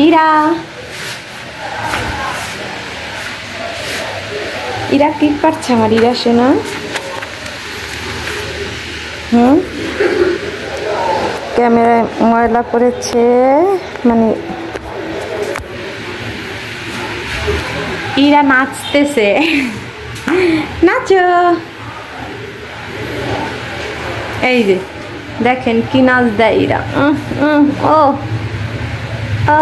ইরা ইরা কি করছে আমার ইরা শোনা? ক্যামেরায় ময়লা পড়েছে, মানে ইরা নাচতেছে। নাচো, এই যে দেখেন কি নাচ দেয় ইরা। ও ও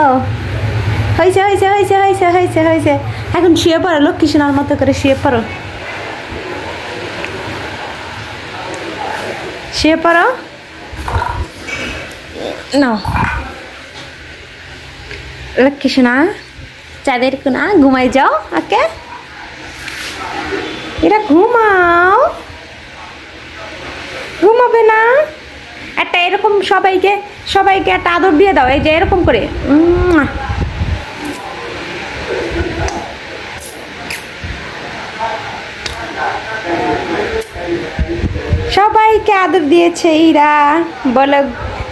হয়েছে হয়েছে হয়েছে হয়েছে হয়েছে হয়েছে। এখন শুয়ে পড়ো, লক্ষ্মী সোনার মতো করে শুয়ে পড়ো, শুয়ে পড়ো। নাও লক্ষ্মী সোনা, চাঁদের কোনা ঘুমাই যাও। ওকে এরা ঘুমাও, ঘুমাবে না? একটা এরকম সবাইকে সবাইকে একটা আদর দিয়ে দাও, এই যে এরকম করে সবাইকে আদর দিয়েছে ইরা। বলো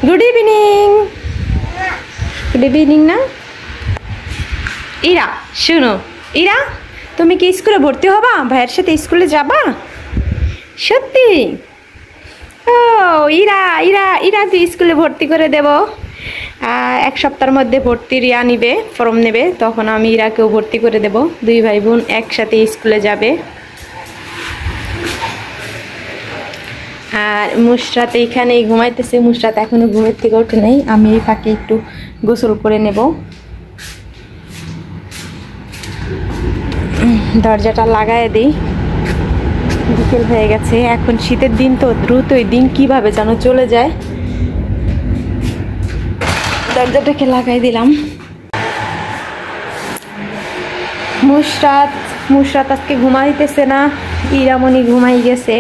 গুড ইভিনিং। গুড ইভিনিং না ইরা? শুনো ইরা, তুমি কি স্কুলে ভর্তি হবা? ভাইয়ের সাথে স্কুলে যাবা? সত্যি? ও ইরা ইরা ইরা তুই স্কুলে ভর্তি করে দেব। এক সপ্তাহের মধ্যে ভর্তির ইয়া নিবে, ফর্ম নেবে, তখন আমি ইরাকেও ভর্তি করে দেব। দুই ভাই বোন একসাথে স্কুলে যাবে। আর মুশরাত এইখানেই ঘুমাইতেছে। মুশরাত এখনো ঘুমের থেকে ওঠে নাই। আমি এই ফাঁকে একটু গোসল করে নেব। দরজাটা লাগায় দিই, বিকেল হয়ে গেছে। এখন শীতের দিন তো দ্রুতই দিন কিভাবে যেন চলে যায়। দরজাটাকে লাগাই দিলাম। মুশরাত আজকে ঘুমাইতেছে না, ইরামণি ঘুমাই গেছে।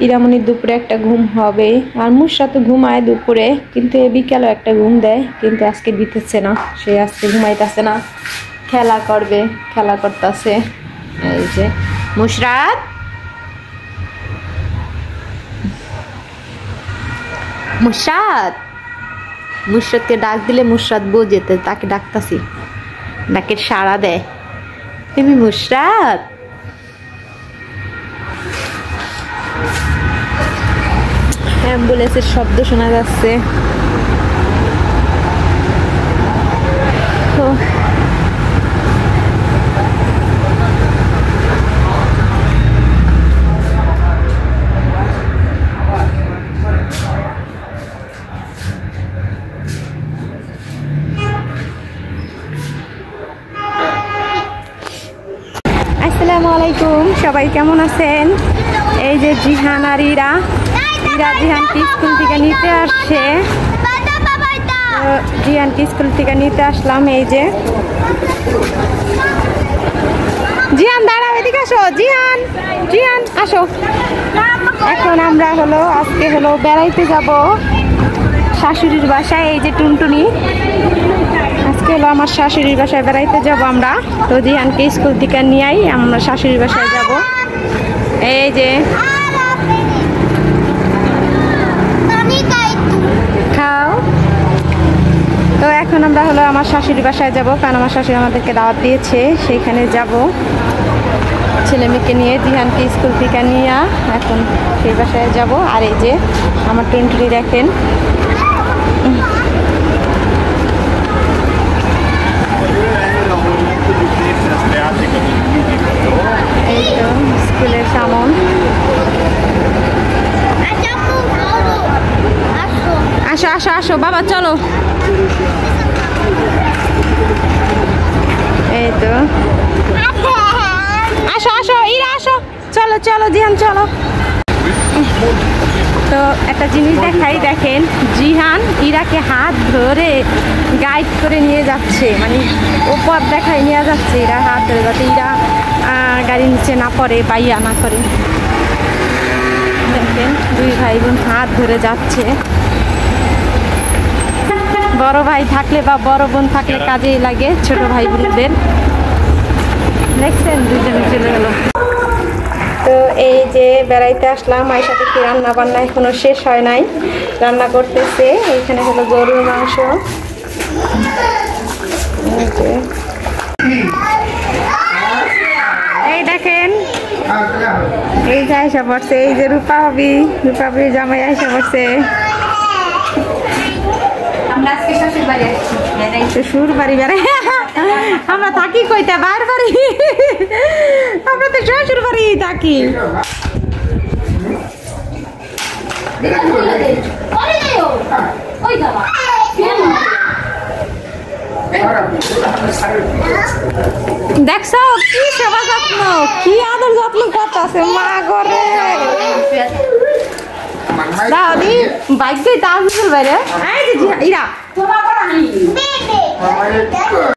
ইরামণির দুপুরে একটা ঘুম হবে, আর মুশরাত ঘুমায় দুপুরে, কিন্তু বিকেলও একটা ঘুম দেয়, কিন্তু আজকে দিতেছে না। সে আজকে ঘুমাইতেছে না, খেলা করবে, খেলা করতেছে। এই যে মুশরাত, মুশরাতকে ডাক দিলে মুশরাত বোঝে, তাকে ডাকতাছি, ডাকে সাড়া দেয়। তুমি মুশরাত, অ্যাম্বুলেন্সের শব্দ শোনা যাচ্ছে। আসসালামু আলাইকুম, সবাই কেমন আছেন? এই যে জিহান আর ইরা জিহানকে স্কুল থেকে নিতে আসছে। জিহানকে স্কুল থেকে নিতে আসলাম। এই যে জিহান দাঁড়াও, এদিকে আসো। জিহান জিহান আসো। এখন আমরা আজকে বেড়াইতে যাব শাশুড়ির বাসায়। এই যে টুনটুনি, আজকে আমার শাশুড়ির বাসায় বেড়াইতে যাব আমরা। তো জিহানকে স্কুল থেকে নিয়েই আমরা শাশুড়ির বাসায় যাব। এই যে খাও। তো এখন আমরা আমার শাশুড়ির বাসায় যাব, কারণ আমার শাশুড়ি আমাদেরকে দাওয়াত দিয়েছে, সেইখানে যাব ছেলে মেয়েকে নিয়ে। জিহানকে স্কুল থেকে নিয়ে এখন সেই বাসায় যাব। আর এই যে আমার টুনটুনি দেখেন, এই তো স্কুলের সামন। আসো আসো আসো বাবা, চলো। এই তো আসো আসো ইরা, আসো, চলো চলো জিহান চলো। তো একটা জিনিস দেখাই, দেখেন জিহান ইরাকে হাত ধরে গাইড করে নিয়ে যাচ্ছে, মানে উপর দেখাই নিয়ে যাচ্ছে। ইরা হাত ধরে, যাতে ইরা গাড়ির নিচে না পড়ে, পাইয়া না করে। দেখেন দুই ভাই বোন হাত ধরে যাচ্ছে। বড় ভাই থাকলে বা বড় বোন থাকলে কাজেই লাগে ছোট ভাই বোনদের। দেখছেন দুজনে চলে গেল। তো এই যে বেড়াইতে আসলাম, মায়ের সাথে কি রান্না বান্না এখনো শেষ হয় নাই, রান্না করতেছে। এইখানে গরুর মাংস, এই দেখেন এই যে আয়সা পড়ছে, এই যে রূপা ভাবি জামাই আয়সা পড়ছে। শ্বশুর বাড়ি বেড়াই, আমরা থাকি কইতে বার বাড়ি, আমরা তো শ্বশুর বাড়ি থাকি। দেখছো কি সেবা যত্ন, কি আদর যত্ন করতেছে মা ঘরে। দাদি বাইক দিয়ে তাজ বাইরে ইরা